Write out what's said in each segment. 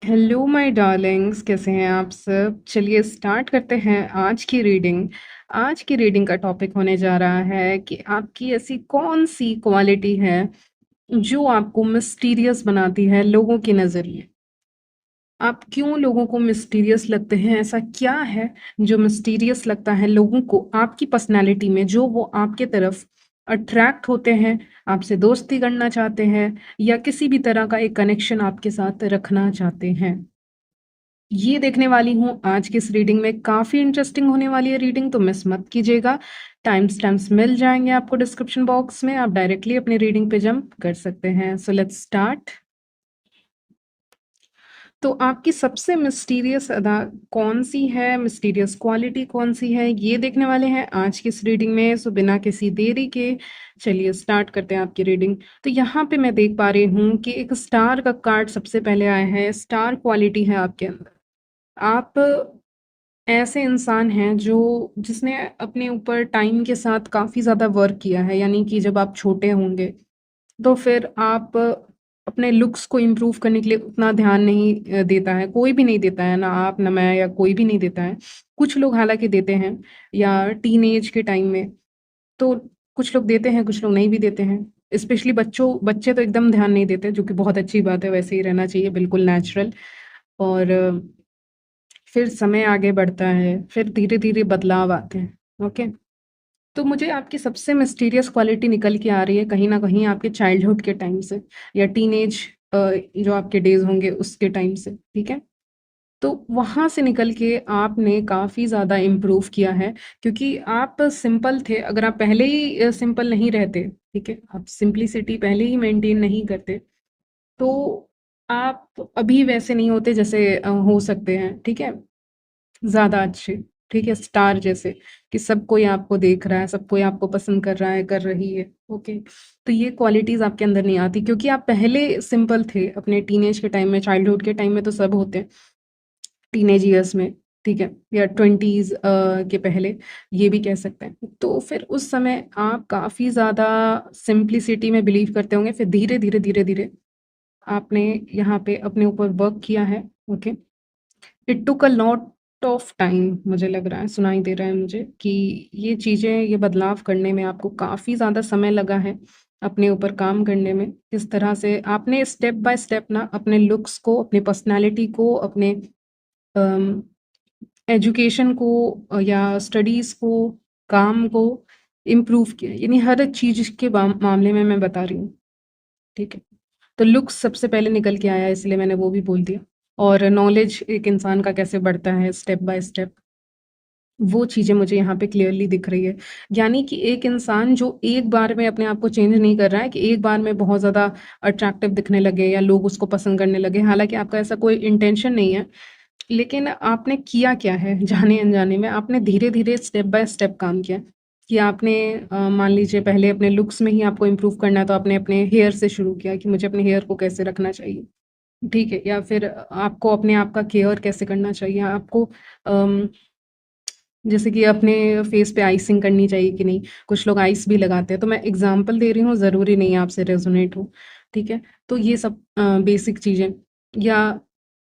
Hello my Darling's, कैसे हैं आप सब? चलिए स्टार्ट करते हैं आज की रीडिंग। आज की रीडिंग का टॉपिक होने जा रहा है कि आपकी ऐसी कौन-सी क्वालिटी है जो आपको मिस्टीरियस बनाती है लोगों के नज़रिए। आप क्यों लोगों को मिस्टीरियस लगते हैं? ऐसा क्या है जो मिस्टीरियस लगता है लोगों को आपकी पर्सनैलिटी में, जो वो आपके तरफ अट्रैक्ट होते हैं, आपसे दोस्ती करना चाहते हैं या किसी भी तरह का एक कनेक्शन आपके साथ रखना चाहते हैं? ये देखने वाली हूँ आज की इस रीडिंग में। काफ़ी इंटरेस्टिंग होने वाली है रीडिंग, तो मिस मत कीजिएगा। टाइम स्टैम्प्स मिल जाएँगे आपको डिस्क्रिप्शन बॉक्स में, आप डायरेक्टली अपनी रीडिंग पे जंप कर सकते हैं। So let's start. तो आपकी सबसे मिस्टीरियस अदा कौन-सी है, मिस्टीरियस क्वालिटी कौन-सी है, ये देखने वाले हैं आज की इस रीडिंग में। सो बिना किसी देरी के चलिए स्टार्ट करते हैं आपकी रीडिंग। तो यहाँ पे मैं देख पा रही हूँ कि एक स्टार का कार्ड सबसे पहले आया है। स्टार क्वालिटी है आपके अंदर। आप ऐसे इंसान हैं जो जिसने अपने ऊपर टाइम के साथ काफ़ी ज़्यादा वर्क किया है, यानी कि जब आप छोटे होंगे तो फिर आप अपने लुक्स को इम्प्रूव करने के लिए उतना ध्यान नहीं देता है, कोई भी नहीं देता है, ना आप, ना मैं या कोई भी नहीं देता है। कुछ लोग हालाँकि देते हैं या टीनेज के टाइम में, तो कुछ लोग देते हैं, कुछ लोग नहीं भी देते हैं। स्पेशली बच्चे तो एकदम ध्यान नहीं देते, जो कि बहुत अच्छी बात है, वैसे ही रहना चाहिए, बिल्कुल नेचुरल। और फिर समय आगे बढ़ता है, फिर धीरे-धीरे बदलाव आते हैं, ओके? तो मुझे आपकी सबसे मिस्टीरियस क्वालिटी निकल के आ रही है कहीं न कहीं आपके चाइल्डहुड के टाइम से या टीनेज जो आपके डेज़ होंगे उसके टाइम से, ठीक है? तो वहाँ से निकल के आपने काफ़ी ज़्यादा इम्प्रूव किया है, क्योंकि आप सिंपल थे। अगर आप पहले ही सिंपल नहीं रहते, ठीक है? आप सिम्प्लिसिटी पहले ही मेंटेन नहीं करते, तो आप अभी वैसे नहीं होते जैसे हो सकते हैं, ठीक है? ज़्यादा अच्छे, ठीक है? स्टार जैसे कि सब कोई आपको देख रहा है, सब कोई आपको पसंद कर रहा है, कर रही है, ओके? तो ये क्वालिटीज़ आपके अंदर नहीं आती क्योंकि आप पहले सिंपल थे अपने टीनेज के टाइम में, चाइल्डहुड के टाइम में तो सब होते हैं, टीनेज ईयर्स में, ठीक है? या 20s के पहले, ये भी कह सकते हैं। तो फिर उस समय आप काफ़ी ज़्यादा सिम्प्लिसिटी में बिलीव करते होंगे, फिर धीरे-धीरे, धीरे-धीरे आपने यहाँ पे अपने ऊपर वर्क किया है, okay? It took a lot of time, मुझे लग रहा है, सुनाई दे रहा है मुझे कि ये चीज़ें, ये बदलाव करने में आपको काफ़ी ज़्यादा समय लगा है, अपने ऊपर काम करने में। किस तरह से आपने स्टेप बाय स्टेप ना अपने लुक्स को, अपनी पर्सनैलिटी को, अपने अम, एजुकेशन को या स्टडीज़ को, काम को इम्प्रूव किया। यानी हर चीज़ के मामले में मैं बता रही हूँ, ठीक है? तो लुक्स सबसे पहले निकल के आया, इसलिए मैंने वो भी बोल दिया। और नॉलेज एक इंसान का कैसे बढ़ता है स्टेप बाय स्टेप, वो चीज़ें मुझे यहाँ पे क्लियरली दिख रही है। यानी कि एक इंसान जो एक बार में अपने आप को चेंज नहीं कर रहा है कि एक बार में बहुत ज़्यादा अट्रैक्टिव दिखने लगे या लोग उसको पसंद करने लगे। हालाँकि आपका ऐसा कोई इंटेंशन नहीं है, लेकिन आपने किया क्या है जाने-अनजाने में, आपने धीरे-धीरे स्टेप बाय स्टेप काम किया। कि आपने मान लीजिए पहले अपने लुक्स में ही आपको इम्प्रूव करना है, तो आपने अपने हेयर से शुरू किया कि मुझे अपने हेयर को कैसे रखना चाहिए, ठीक है? या फिर आपको अपने आप का केयर कैसे करना चाहिए, आपको अम जैसे कि अपने फेस पे आइसिंग करनी चाहिए कि नहीं, कुछ लोग आइस भी लगाते हैं, तो मैं एग्ज़ाम्पल दे रही हूँ, ज़रूरी नहीं है आपसे रेज़ोनेट हो, ठीक है? तो ये सब बेसिक चीज़ें, या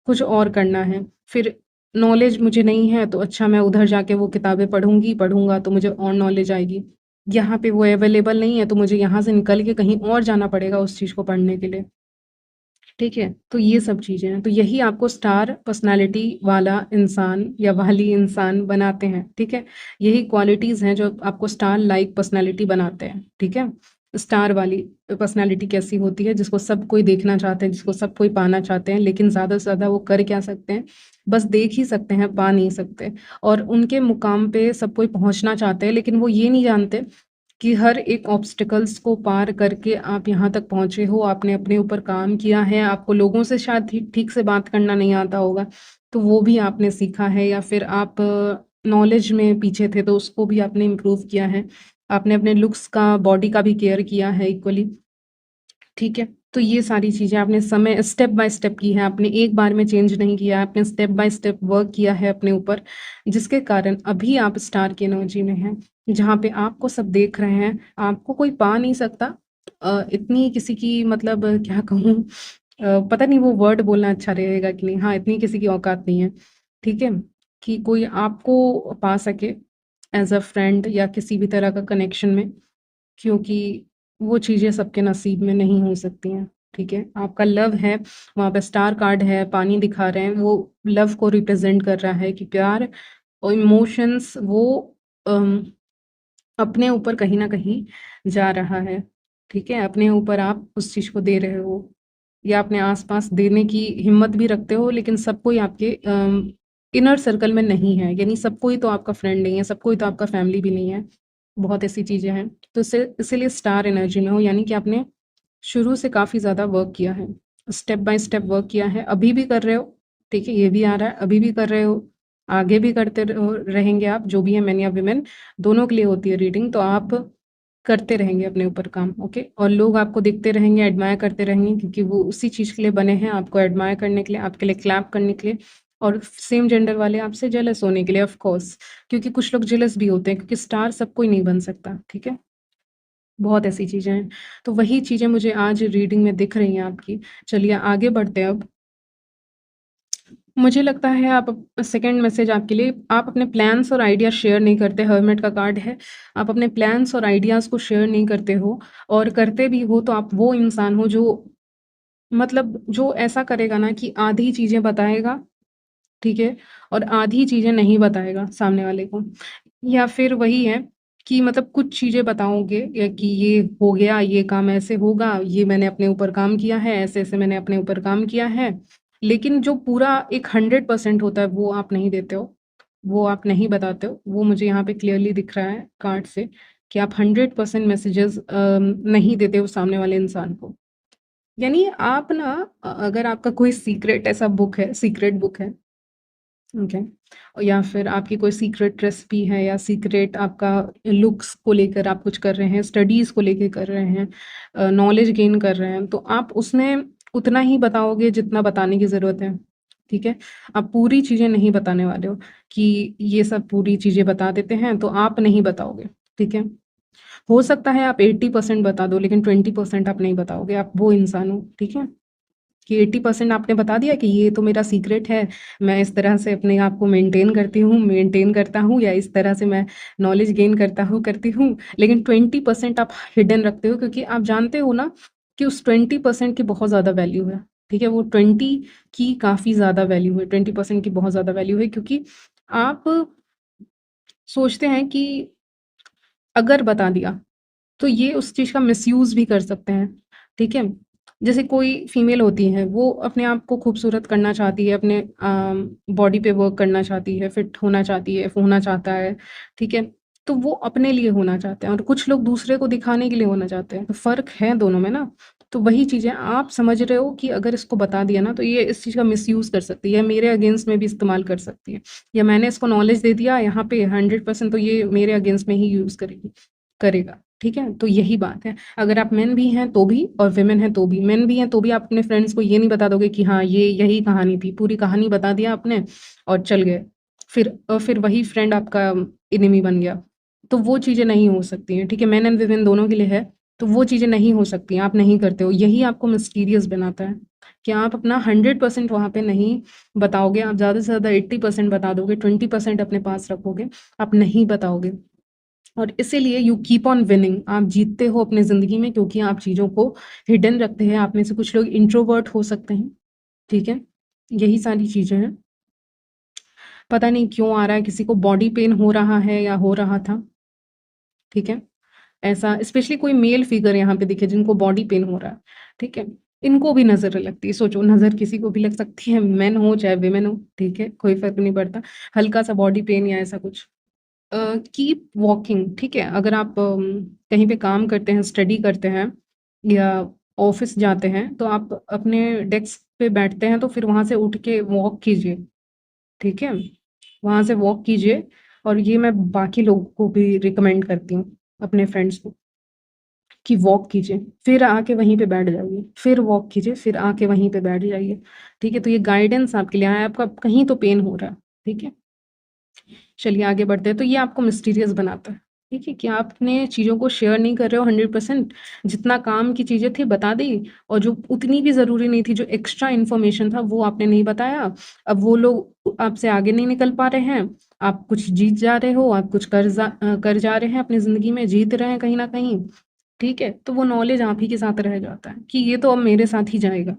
कुछ और करना है, फिर नॉलेज मुझे नहीं है, तो अच्छा मैं उधर जाके वो किताबें पढ़ूँगी, पढ़ूँगा तो मुझे और नॉलेज आएगी। यहाँ पे वो अवेलेबल नहीं है, तो मुझे यहाँ से निकल के कहीं और जाना पड़ेगा उस चीज़ को पढ़ने के लिए। ठीक है? तो ये सब चीज़ें हैं, तो यही आपको स्टार पर्सनैलिटी वाला इंसान या वाली इंसान बनाते हैं, ठीक है? यही क्वालिटीज़ हैं जो आपको स्टार लाइक पर्सनैलिटी बनाते हैं, ठीक है? स्टार वाली पर्सनैलिटी कैसी होती है, जिसको सब कोई देखना चाहते हैं, जिसको सब कोई पाना चाहते हैं, लेकिन ज़्यादा से ज़्यादा वो कर क्या सकते हैं, बस देख ही सकते हैं, पा नहीं सकते। और उनके मुकाम पे सब कोई पहुँचना चाहते हैं, लेकिन वो ये नहीं जानते कि हर एक ऑब्स्टिकल्स को पार करके आप यहाँ तक पहुँचे हो, आपने अपने ऊपर काम किया है, आपको लोगों से शायद ठीक ठीक से बात करना नहीं आता होगा, तो वो भी आपने सीखा है, या फिर आप नॉलेज में पीछे थे, तो उसको भी आपने इम्प्रूव किया है। आपने अपने लुक्स का, बॉडी का भी केयर किया है इक्वली, ठीक है? तो ये सारी चीज़ें आपने समय स्टेप बाय स्टेप की है, आपने एक बार में चेंज नहीं किया, आपने स्टेप बाय स्टेप वर्क किया है अपने ऊपर, जिसके कारण अभी आप स्टार की एनर्जी में हैं, जहाँ पे आपको सब देख रहे हैं, आपको कोई पा नहीं सकता। इतनी किसी की, मतलब क्या कहूँ, पता नहीं वो वर्ड बोलना अच्छा रहेगा कि नहीं, हाँ, इतनी किसी की औकात नहीं है, ठीक है? कि कोई आपको पा सके एज़ अ फ्रेंड या किसी भी तरह का कनेक्शन में, क्योंकि वो चीज़ें सबके नसीब में नहीं हो सकती हैं, ठीक है? आपका लव है, वहाँ पे स्टार कार्ड है, पानी दिखा रहे हैं, वो लव को रिप्रेज़ेंट कर रहा है कि प्यार और इमोशंस वो अम, अपने ऊपर कहीं न कहीं जा रहा है, ठीक है? अपने ऊपर आप उस चीज़ को दे रहे हो या अपने आस-पास देने की हिम्मत भी रखते हो, लेकिन सब कोई आपके इनर सर्कल में नहीं है, यानी सब कोई तो आपका फ्रेंड नहीं है, सब कोई तो आपका फैमिली भी नहीं है, बहुत ऐसी चीज़ें हैं। तो इसीलिए स्टार एनर्जी में हो, यानी कि आपने शुरू से काफ़ी ज़्यादा वर्क किया है, स्टेप बाय स्टेप वर्क किया है, अभी भी कर रहे हो, ठीक है? ये भी आ रहा है, अभी भी कर रहे हो, आगे भी करते रहेंगे आप, जो भी है मेन या वुमेन, दोनों के लिए होती है रीडिंग, तो आप करते रहेंगे अपने ऊपर काम, ओके? और लोग आपको देखते रहेंगे, एडमायर करते रहेंगे, क्योंकि वो उसी चीज़ के लिए बने हैं, आपको एडमायर करने के लिए, आपके लिए क्लैप करने के लिए, और सेम जेंडर वाले आपसे जेलस होने के लिए, ऑफ कोर्स, क्योंकि कुछ लोग जेलस भी होते हैं, क्योंकि स्टार सब कोई नहीं बन सकता, ठीक है? बहुत ऐसी चीज़ें हैं। तो वही चीज़ें मुझे आज रीडिंग में दिख रही हैं आपकी। चलिए आगे बढ़ते हैं अब। मुझे लगता है आप सेकंड मैसेज आपके लिए, आप अपने प्लान्स और आइडिया शेयर नहीं करते, हर्मिट का कार्ड है। आप अपने प्लान्स और आइडियाज़ को शेयर नहीं करते हो, और करते भी हो तो आप वो इंसान हो जो, मतलब जो ऐसा करेगा ना कि आधी चीज़ें बताएगा, ठीक है? और आधी चीज़ें नहीं बताएगा सामने वाले को। या फिर वही है कि मतलब कुछ चीज़ें बताओगे या कि ये हो गया, ये काम ऐसे होगा, ये मैंने अपने ऊपर काम किया है, ऐसे-ऐसे मैंने अपने ऊपर काम किया है। लेकिन जो पूरा एक 100% होता है वो आप नहीं देते हो, वो आप नहीं बताते हो। वो मुझे यहाँ पे क्लियरली दिख रहा है कार्ड से कि आप 100% मैसेजेस नहीं देते हो सामने वाले इंसान को। यानी आप ना अगर आपका कोई सीक्रेट ऐसा बुक है, सीक्रेट बुक है, ओके, या फिर आपकी कोई सीक्रेट रेसिपी है या सीक्रेट आपका लुक्स को लेकर आप कुछ कर रहे हैं, स्टडीज़ को लेके कर रहे हैं, नॉलेज गेन कर रहे हैं, तो आप उसमें उतना ही बताओगे जितना बताने की ज़रूरत है, ठीक है? आप पूरी चीज़ें नहीं बताने वाले हो कि ये सब पूरी चीज़ें बता देते हैं, तो आप नहीं बताओगे, ठीक है? हो सकता है आप 80% बता दो, लेकिन 20% आप नहीं बताओगे, आप वो इंसान हो, ठीक है? कि 80% आपने बता दिया कि ये तो मेरा सीक्रेट है, मैं इस तरह से अपने आप को मेंटेन करती हूँ, मेंटेन करता हूँ, या इस तरह से मैं नॉलेज गेन करता हूँ, करती हूँ। लेकिन 20% आप हिडन रखते हो, क्योंकि आप जानते हो ना कि उस 20% की बहुत ज़्यादा वैल्यू है, ठीक है? वो 20 की काफ़ी ज़्यादा वैल्यू है, 20% की बहुत ज़्यादा वैल्यू है, क्योंकि आप सोचते हैं कि अगर बता दिया तो ये उस चीज़ का मिसयूज़ भी कर सकते हैं, ठीक है? जैसे कोई फीमेल होती है, वो अपने आप को खूबसूरत करना चाहती है, अपने बॉडी पे वर्क करना चाहती है, फिट होना चाहती है, होना चाहता है, ठीक है? तो वो अपने लिए होना चाहते हैं, और कुछ लोग दूसरे को दिखाने के लिए होना चाहते हैं, तो फ़र्क है दोनों में ना। तो वही चीज़ें आप समझ रहे हो कि अगर इसको बता दिया ना, तो ये इस चीज़ का मिसयूज़ कर सकती है, मेरे अगेंस्ट में भी इस्तेमाल कर सकती है, या मैंने इसको नॉलेज दे दिया यहाँ पे 100%, तो ये मेरे अगेंस्ट में ही यूज़ करेगा, ठीक है? तो यही बात है। अगर आप मेन भी हैं तो भी, और वुमेन हैं तो भी। मेन भी हैं तो भी आप अपने फ्रेंड्स को ये नहीं बता दोगे कि हाँ, ये यही कहानी थी, पूरी कहानी बता दिया आपने और चल गए। फिर वही फ्रेंड आपका एनिमी बन गया। तो वो चीज़ें नहीं हो सकती हैं, ठीक है? मेन एंड वुमेन दोनों के लिए है, तो वो चीज़ें नहीं हो सकती हैं, आप नहीं करते हो। यही आपको मिस्टीरियस बनाता है कि आप अपना 100% वहाँ पे नहीं बताओगे, आप ज़्यादा से ज़्यादा 80% बता दोगे, 20% अपने पास रखोगे, आप नहीं बताओगे। और इसीलिए यू कीप ऑन विनिंग, आप जीतते हो अपनी ज़िंदगी में, क्योंकि आप चीज़ों को हिडन रखते हैं। आप में से कुछ लोग इंट्रोवर्ट हो सकते हैं, ठीक है? यही सारी चीज़ें हैं। पता नहीं क्यों आ रहा है, किसी को बॉडी पेन हो रहा है या हो रहा था, ठीक है? ऐसा स्पेशली कोई मेल फिगर यहाँ पे दिखे जिनको बॉडी पेन हो रहा है, ठीक है? इनको भी नज़र लगती है, सोचो, नज़र किसी को भी लग सकती है, मेन हो चाहे वुमेन हो, ठीक है? कोई फ़र्क नहीं पड़ता। हल्का-सा बॉडी पेन या ऐसा कुछ। कीप वॉकिंग, ठीक है? अगर आप कहीं पे काम करते हैं, स्टडी करते हैं या ऑफिस जाते हैं, तो आप अपने डेस्क पे बैठते हैं, तो फिर वहाँ से उठ के वॉक कीजिए, ठीक है? वहाँ से वॉक कीजिए, और ये मैं बाकी लोगों को भी रिकमेंड करती हूँ, अपने फ्रेंड्स को, कि वॉक कीजिए, फिर आके वहीं पे बैठ जाइए, फिर वॉक कीजिए, फिर आके वहीं पे बैठ जाइए, ठीक है? तो ये गाइडेंस आपके लिए आया, आपका कहीं तो पेन हो रहा है, ठीक है? चलिए आगे बढ़ते हैं। तो ये आपको मिस्टीरियस बनाता है, ठीक है? कि आपने चीज़ों को शेयर नहीं कर रहे हो 100%, जितना काम की चीज़ें थी बता दी, और जो उतनी भी ज़रूरी नहीं थी, जो एक्स्ट्रा इन्फॉर्मेशन था वो आपने नहीं बताया। अब वो लोग आपसे आगे नहीं निकल पा रहे हैं, आप कुछ जीत जा रहे हो, आप कुछ कर जा रहे हैं अपनी ज़िंदगी में, जीत रहे हैं कहीं न कहीं, ठीक है? तो वो नॉलेज आप ही के साथ रह जाता है कि ये तो अब मेरे साथ ही जाएगा,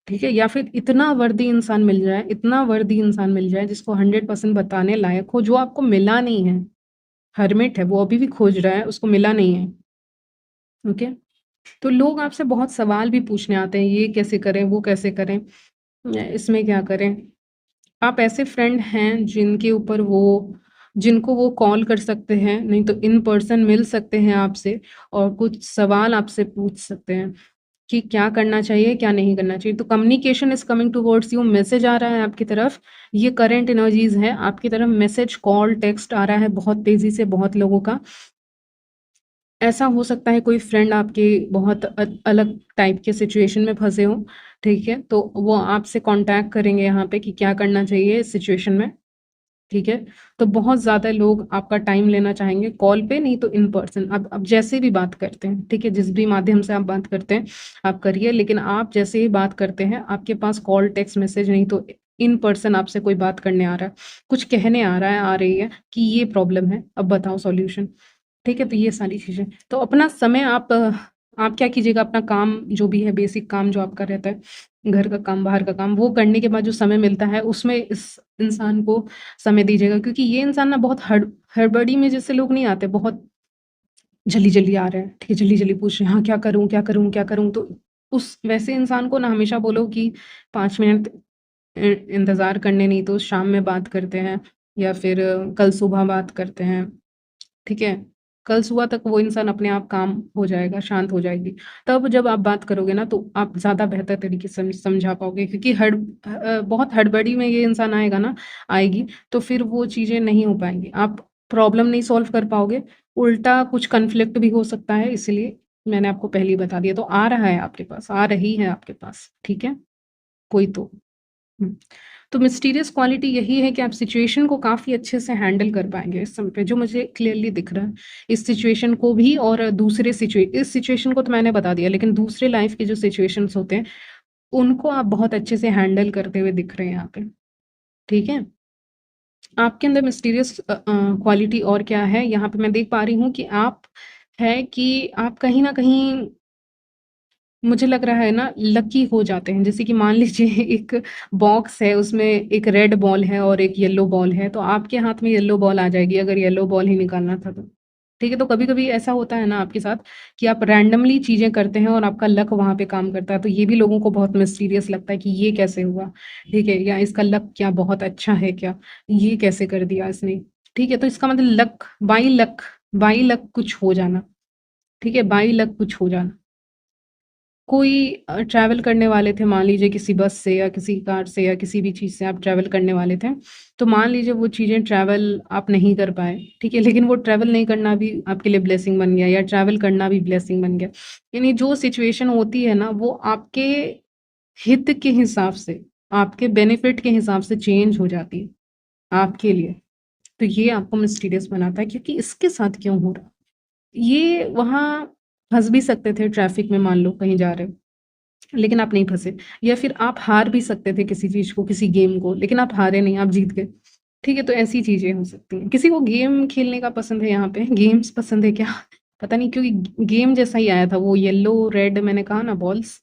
ठीक है? या फिर इतना वर्दी इंसान मिल जाए, इतना वर्दी इंसान मिल जाए जिसको 100% बताने लायक हो, जो आपको मिला नहीं है। हर्मिट है, वो अभी भी खोज रहा है, उसको मिला नहीं है, ओके? तो लोग आपसे बहुत सवाल भी पूछने आते हैं, ये कैसे करें, वो कैसे करें, इसमें क्या करें? आप ऐसे फ्रेंड हैं जिनको वो कॉल कर सकते हैं, नहीं तो इन पर्सन मिल सकते हैं आपसे और कुछ सवाल आपसे पूछ सकते हैं कि क्या करना चाहिए, क्या नहीं करना चाहिए। तो communication is coming towards you, message आ रहा है आपकी तरफ, ये करंट एनर्जीज़ है, आपकी तरफ मैसेज, कॉल, टेक्स्ट आ रहा है बहुत तेज़ी से बहुत लोगों का। ऐसा हो सकता है कोई फ्रेंड आपके बहुत अलग टाइप के सिचुएशन में फँसे हों, ठीक है? तो वो आपसे कॉन्टैक्ट करेंगे यहाँ पे कि क्या करना चाहिए इस सिचुएशन में, ठीक है? तो बहुत ज़्यादा लोग आपका टाइम लेना चाहेंगे, कॉल पे नहीं तो इन पर्सन। अब जैसे भी बात करते हैं, ठीक है? जिस भी माध्यम से आप बात करते हैं, आप करिए, लेकिन आप जैसे ही बात करते हैं, आपके पास कॉल, टेक्स्ट मैसेज नहीं तो इन पर्सन आपसे कोई बात करने आ रहा है, कुछ कहने आ रहा है, आ रही है कि ये प्रॉब्लम है, अब बताओ सॉल्यूशन। ठीक है? तो ये सारी चीज़ें। तो अपना समय आप क्या कीजिएगा, अपना काम जो भी है, बेसिक काम जो आपका रहता है, घर का काम, बाहर का काम, वो करने के बाद जो समय मिलता है, उसमें इस इंसान को समय दीजिएगा, क्योंकि ये इंसान ना बहुत हड़बड़ी में जैसे लोग नहीं आते, बहुत जल्दी-जल्दी आ रहे हैं, ठीक है? जल्दी-जल्दी पूछ रहे हैं, हाँ, क्या करूँ, क्या करूँ, क्या करूँ? तो उस वैसे इंसान को ना हमेशा बोलो कि 5 मिनट इंतज़ार करने, नहीं तो शाम में बात करते हैं या फिर कल सुबह बात करते हैं। ठीक है? कल सुबह तक वो इंसान अपने आप काम हो जाएगा, शांत हो जाएगी। तब जब आप बात करोगे ना तो आप ज़्यादा बेहतर तरीके से समझा पाओगे, क्योंकि बहुत हड़बड़ी में ये इंसान आएगी, तो फिर वो चीज़ें नहीं हो पाएँगी। आप प्रॉब्लम नहीं सॉल्व कर पाओगे, उल्टा कुछ कॉन्फ्लिक्ट भी हो सकता है, इसलिए मैंने आपको पहले ही बता दिया। तो आ रहा है आपके पास, आ रही है आपके पास, ठीक है? कोई तो। हुँ। तो मिस्टीरियस क्वालिटी यही है कि आप सिचुएशन को काफ़ी अच्छे से हैंडल कर पाएँगे इस समय पे, जो मुझे क्लियरली दिख रहा है। इस सिचुएशन को भी और दूसरे इस सिचुएशन को तो मैंने बता दिया, लेकिन दूसरे लाइफ़ के जो सिचुएशंस होते हैं, उनको आप बहुत अच्छे से हैंडल करते हुए दिख रहे हैं यहाँ पे, ठीक है? आपके अंदर मिस्टीरियस क्वालिटी और क्या है, यहाँ पे मैं देख पा रही हूँ कि आप कहीं न कहीं, मुझे लग रहा है ना, लकी हो जाते हैं। जैसे कि मान लीजिए एक बॉक्स है, उसमें एक रेड बॉल है और एक येलो बॉल है, तो आपके हाथ में येलो बॉल आ जाएगी अगर येलो बॉल ही निकालना था तो। ठीक है? तो कभी-कभी ऐसा होता है ना आपके साथ कि आप रैंडमली चीज़ें करते हैं और आपका लक वहाँ पे काम करता है, तो ये भी लोगों को बहुत मिस्टीरियस लगता है कि ये कैसे हुआ? ठीक है? या इसका लक क्या बहुत अच्छा है क्या? ये कैसे कर दिया इसने? ठीक है? तो इसका मतलब बाई लक कुछ हो जाना, ठीक है? बाई लक कुछ हो जाना। कोई ट्रैवल करने वाले थे, मान लीजिए किसी बस से या किसी कार से या किसी भी चीज़ से आप ट्रैवल करने वाले थे, तो मान लीजिए वो चीज़ें ट्रैवल आप नहीं कर पाए, ठीक है? लेकिन वो ट्रैवल नहीं करना भी आपके लिए ब्लेसिंग बन गया, या ट्रैवल करना भी ब्लेसिंग बन गया। यानी जो सिचुएशन होती है ना, वो आपके हित के हिसाब से, आपके बेनिफिट के हिसाब से चेंज हो जाती है, आपके लिए। तो ये आपको मिस्टीरियस बनाता है, क्योंकि इसके साथ क्यों हो रहा? ये वहाँ फँस भी सकते थे ट्रैफिक में, मान लो कहीं जा रहे हो, लेकिन आप नहीं फँसे, या फिर आप हार भी सकते थे किसी चीज़ को, किसी गेम को, लेकिन आप हारे नहीं, आप जीत गए। ठीक है? तो ऐसी चीज़ें हो सकती हैं। किसी को गेम खेलने का पसंद है यहाँ पे, गेम्स पसंद है क्या? पता नहीं, क्योंकि गेम जैसा ही आया था वो येलो, रेड, मैंने कहा ना बॉल्स,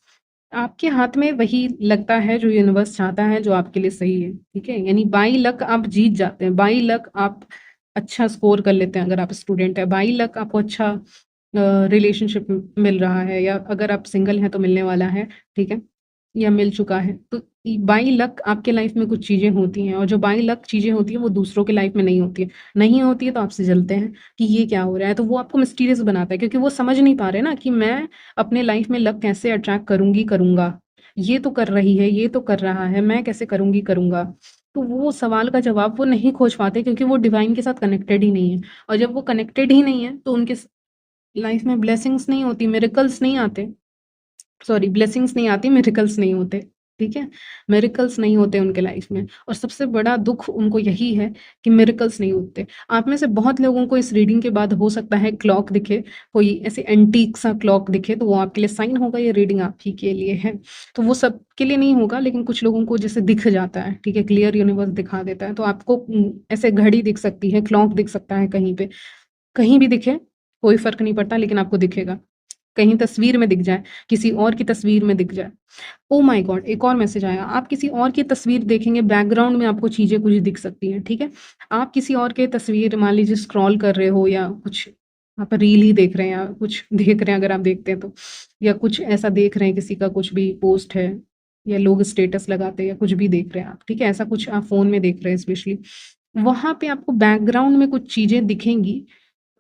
आपके हाथ में वही लगता है जो यूनिवर्स चाहता है, जो आपके लिए सही है। ठीक है? यानी बाई लक आप जीत जाते हैं, बाई लक आप अच्छा स्कोर कर लेते हैं अगर आप स्टूडेंट हैं, बाई लक आपको अच्छा रिलेशनशिप मिल रहा है, या अगर आप सिंगल हैं तो मिलने वाला है, ठीक है? या मिल चुका है। तो बाई लक आपके लाइफ में कुछ चीज़ें होती हैं, और जो बाई लक चीज़ें होती हैं वो दूसरों के लाइफ में नहीं होती है। नहीं होती है तो आपसे जलते हैं कि ये क्या हो रहा है? तो वो आपको मिस्टीरियस बनाता है, क्योंकि वो समझ नहीं पा रहे ना कि मैं अपने लाइफ में लक कैसे अट्रैक्ट करूँगी, करूँगा। ये तो कर रही है, ये तो कर रहा है, मैं कैसे करूँगी, करूँगा। तो वो सवाल का जवाब वो नहीं खोज पाते, क्योंकि वो डिवाइन के साथ कनेक्टेड ही नहीं है, और जब वो कनेक्टेड ही नहीं है तो उनके लाइफ में ब्लेसिंग्स नहीं होती, मिरेकल्स नहीं आते। सॉरी, ब्लेसिंग्स नहीं आती, मिरेकल्स नहीं होते। ठीक है? मिरेकल्स नहीं होते उनके लाइफ में और सबसे बड़ा दुःख उनको यही है कि मिरेकल्स नहीं होते। आप में से बहुत लोगों को इस रीडिंग के बाद हो सकता है क्लॉक दिखे, कोई ऐसे एंटीक सा क्लॉक दिखे, तो वो आपके लिए साइन होगा ये रीडिंग आप ही के लिए है। तो वो सबके लिए नहीं होगा, लेकिन कुछ लोगों को जैसे दिख जाता है, ठीक है? क्लियर यूनिवर्स दिखा देता है, तो आपको ऐसे घड़ी दिख सकती है, क्लॉक दिख सकता है कहीं पे। कहीं भी दिखे, कोई फ़र्क नहीं पड़ता, लेकिन आपको दिखेगा। कहीं तस्वीर में दिख जाए, किसी और की तस्वीर में दिख जाए। Oh my God! एक और मैसेज आया। आप किसी और की तस्वीर देखेंगे, बैकग्राउंड में आपको चीज़ें कुछ दिख सकती हैं, ठीक है? आप किसी और के तस्वीर मान लीजिए स्क्रॉल कर रहे हो या कुछ आप रील ही देख रहे हैं या कुछ देख रहे हैं अगर आप देखते हैं तो, या कुछ ऐसा देख रहे हैं किसी का कुछ भी पोस्ट है या लोग स्टेटस लगाते हैं या कुछ भी देख रहे हैं आप, ठीक है? ऐसा कुछ आप फ़ोन में देख रहे हैं स्पेशली। वहाँ पे आपको बैकग्राउंड में कुछ चीज़ें दिखेंगी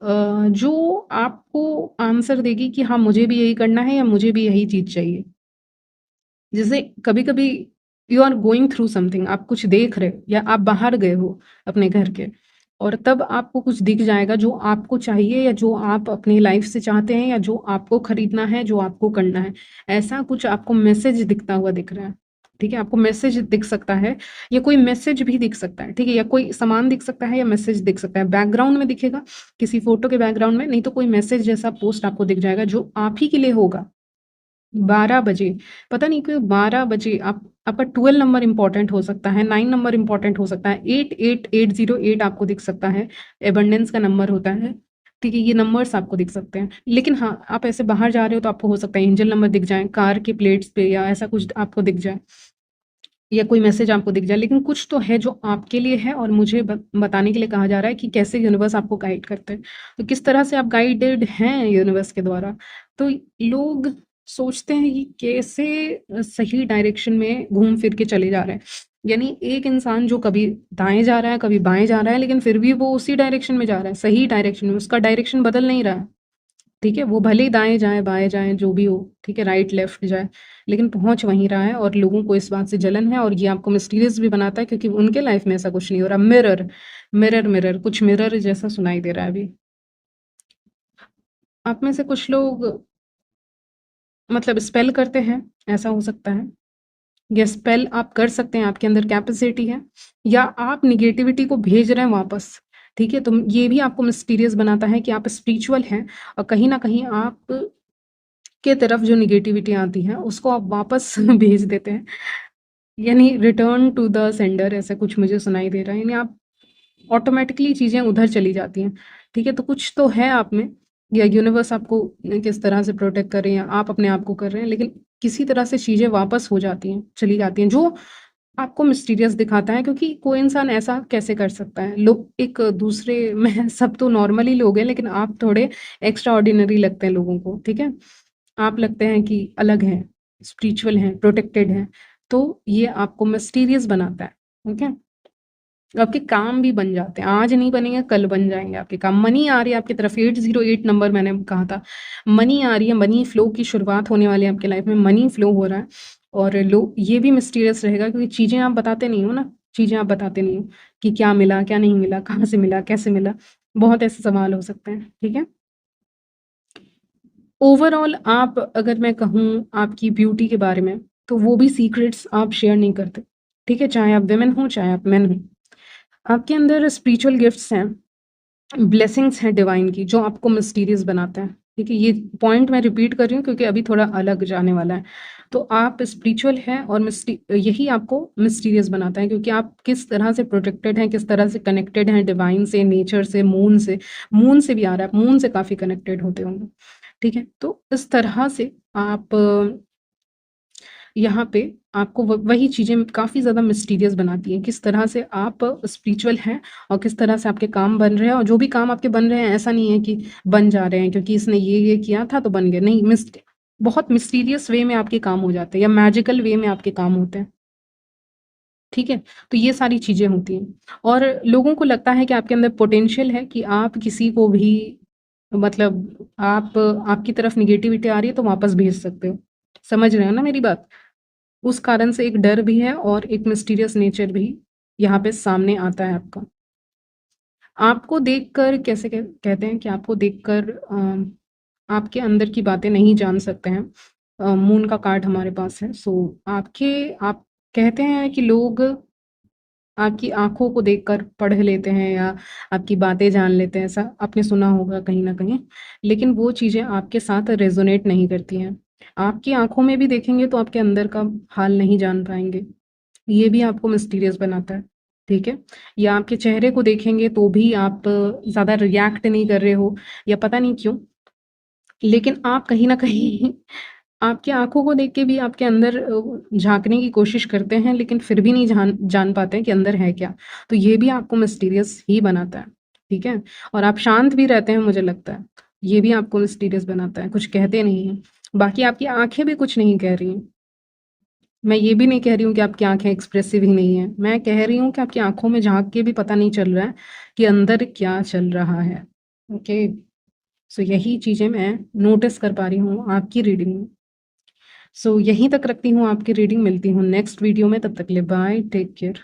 जो आपको आंसर देगी कि हाँ, मुझे भी यही करना है या मुझे भी यही चीज़ चाहिए। जैसे कभी-कभी you are going through something, आप कुछ देख रहे हो या आप बाहर गए हो अपने घर के और तब आपको कुछ दिख जाएगा जो आपको चाहिए या जो आप अपनी लाइफ से चाहते हैं या जो आपको खरीदना है, जो आपको करना है। ऐसा कुछ आपको मैसेज दिखता हुआ दिख रहा है, ठीक है? आपको मैसेज दिख सकता है या कोई मैसेज भी दिख सकता है, ठीक है? या कोई सामान दिख सकता है या मैसेज दिख सकता है। बैकग्राउंड में दिखेगा, किसी फ़ोटो के बैकग्राउंड में, नहीं तो कोई मैसेज जैसा पोस्ट आपको दिख जाएगा जो आप ही के लिए होगा। 12 बजे, पता नहीं क्यों 12 बजे आप आपका 12 नंबर इम्पोर्टेंट हो सकता है, 9 नंबर इम्पोर्टेंट हो सकता है, 88808 आपको दिख सकता है, अबंडेंस का नंबर होता है, ठीक है? ये नंबर्स आपको दिख सकते हैं। लेकिन हाँ, आप ऐसे बाहर जा रहे हो तो आपको हो सकता है एंजल नंबर दिख जाएँ, कार के प्लेट्स पे या ऐसा कुछ आपको दिख जाए या कोई मैसेज आपको दिख जाए। लेकिन कुछ तो है जो आपके लिए है और मुझे बताने के लिए कहा जा रहा है कि कैसे यूनिवर्स आपको गाइड करते हैं। तो किस तरह से आप गाइडेड हैं यूनिवर्स के द्वारा। तो लोग सोचते हैं कि कैसे सही डायरेक्शन में घूम फिर के चले जा रहे हैं। यानी एक इंसान जो कभी दाएँ जा रहा है, कभी बाएँ जा रहा है, लेकिन फिर भी वो उसी डायरेक्शन में जा रहा है, सही डायरेक्शन में, उसका डायरेक्शन बदल नहीं रहा है। ठीक है? वो भले ही दाएँ जाएँ, बाएँ जाएँ, जो भी हो, ठीक है? राइट, लेफ्ट जाए, लेकिन पहुँच वहीं रहा है और लोगों को इस बात से जलन है और ये आपको मिस्टीरियस भी बनाता है क्योंकि उनके लाइफ़ में ऐसा कुछ नहीं हो रहा। मिरर, मिरर, मिरर, कुछ मिरर जैसा सुनाई दे रहा है अभी। आप में से कुछ लोग मतलब स्पेल करते हैं, ऐसा हो सकता है। या स्पेल आप कर सकते हैं, आपके अंदर कैपेसिटी है या आप नेगेटिविटी को भेज रहे हैं वापस, ठीक है? तो ये भी आपको मिस्टीरियस बनाता है कि आप स्पिरिचुअल हैं और कहीं न कहीं आप के तरफ जो नेगेटिविटी आती है उसको आप वापस भेज देते हैं, यानी रिटर्न टू द सेंडर ऐसा कुछ मुझे सुनाई दे रहा है, यानी आप ऑटोमेटिकली चीज़ें उधर चली जाती हैं, ठीक है? तो कुछ तो है आप में या यूनिवर्स आपको किस तरह से प्रोटेक्ट कर रहे हैं, आप अपने आप को कर रहे हैं, लेकिन किसी तरह से चीज़ें वापस हो जाती हैं, चली जाती हैं, जो आपको मिस्टीरियस दिखाता है क्योंकि कोई इंसान ऐसा कैसे कर सकता है? लोग एक दूसरे में सब तो नॉर्मल ही लोग हैं, लेकिन आप थोड़े एक्स्ट्रा ऑर्डिनरी लगते हैं लोगों को, ठीक है? आप लगते हैं कि अलग हैं, स्पिरिचुअल हैं, प्रोटेक्टेड हैं, तो ये आपको मिस्टीरियस बनाता है, ठीक है? आपके काम भी बन जाते हैं, आज नहीं बनेंगे, कल बन जाएँगे आपके काम। मनी आ रही है आपकी तरफ, 808 नंबर मैंने कहा था। मनी आ रही है, मनी फ्लो की शुरुआत होने वाली है आपकी लाइफ में, मनी फ्लो हो रहा है और लो ये भी मिस्टीरियस रहेगा क्योंकि चीज़ें आप बताते नहीं हो ना, चीज़ें आप बताते नहीं हो कि क्या मिला, क्या नहीं मिला, कहाँ से मिला, कैसे मिला? बहुत ऐसे सवाल हो सकते हैं, ठीक है? ओवरऑल आप अगर मैं कहूँ आपकी ब्यूटी के बारे में, तो वो भी सीक्रेट्स आप शेयर नहीं करते, ठीक है? चाहे आप वुमेन हो, चाहे आप मेन हो। आपके अंदर स्पिरिचुअल गिफ्ट्स हैं, ब्लेसिंग्स हैं डिवाइन की जो आपको मिस्टीरियस बनाते हैं, ठीक है? ये पॉइंट मैं रिपीट कर रही हूँ क्योंकि अभी थोड़ा अलग जाने वाला है। तो आप स्पिरिचुअल हैं और यही आपको मिस्टीरियस बनाता है क्योंकि आप किस तरह से प्रोटेक्टेड हैं, किस तरह से कनेक्टेड हैं डिवाइन से, नेचर से, मून से भी आ रहा है, आप मून से काफ़ी कनेक्टेड होते होंगे, ठीक है? तो इस तरह से आप यहाँ पे आपको वही चीज़ें काफ़ी ज़्यादा मिस्टीरियस बनाती हैं, किस तरह से आप स्पिरिचुअल हैं और किस तरह से आपके काम बन रहे हैं और जो भी काम आपके बन रहे हैं, ऐसा नहीं है कि बन जा रहे हैं क्योंकि इसने ये किया था तो बन गए, नहीं बहुत मिस्टीरियस वे में आपके काम हो जाते हैं या मैजिकल वे में आपके काम होते हैं, ठीक है? तो ये सारी चीज़ें होती हैं और लोगों को लगता है कि आपके अंदर पोटेंशियल है कि आप किसी को भी मतलब आपकी तरफ नेगेटिविटी आ रही है तो वापस भेज सकते हो, समझ रहे हो ना मेरी बात? उस कारण से एक डर भी है और एक मिस्टीरियस नेचर भी यहाँ पे सामने आता है आपका। आपको देखकर कैसे कहते हैं कि आपको देखकर आपके अंदर की बातें नहीं जान सकते हैं। मून का कार्ड हमारे पास है। सो आप कहते हैं कि लोग आपकी आँखों को देखकर पढ़ लेते हैं या आपकी बातें जान लेते हैं, ऐसा आपने सुना होगा कहीं न कहीं। लेकिन वो चीज़ें आपके साथ रेज़ोनेट नहीं करती हैं। आपकी आँखों में भी देखेंगे तो आपके अंदर का हाल नहीं जान पाएँगे। ये भी आपको मिस्टीरियस बनाता है, ठीक है? या आपके चेहरे को देखेंगे तो भी आप ज़्यादा रिएक्ट नहीं कर रहे हो या पता नहीं क्यों, लेकिन आप कहीं न कहीं आपकी आँखों को देख के भी आपके अंदर झाँकने की कोशिश करते हैं, लेकिन फिर भी नहीं जान जान पाते हैं कि अंदर है क्या। तो ये भी आपको मिस्टीरियस ही बनाता है, ठीक है? और आप शांत भी रहते हैं मुझे लगता है, ये भी आपको मिस्टीरियस बनाता है, कुछ कहते नहीं हैं। बाकी आपकी आँखें भी कुछ नहीं कह रही हैं। मैं ये भी नहीं कह रही हूँ कि आपकी आँखें एक्सप्रेसिव ही नहीं हैं। मैं कह रही हूँ कि आपकी आँखों में झाँक के भी पता नहीं चल रहा है कि अंदर क्या चल रहा है। ओके, सो यही चीज़ें मैं नोटिस कर पा रही हूँ आपकी रीडिंग में। सो यहीं तक रखती हूँ आपकी रीडिंग, मिलती हूँ नेक्स्ट वीडियो में, तब तक के लिए बाय, टेक केयर।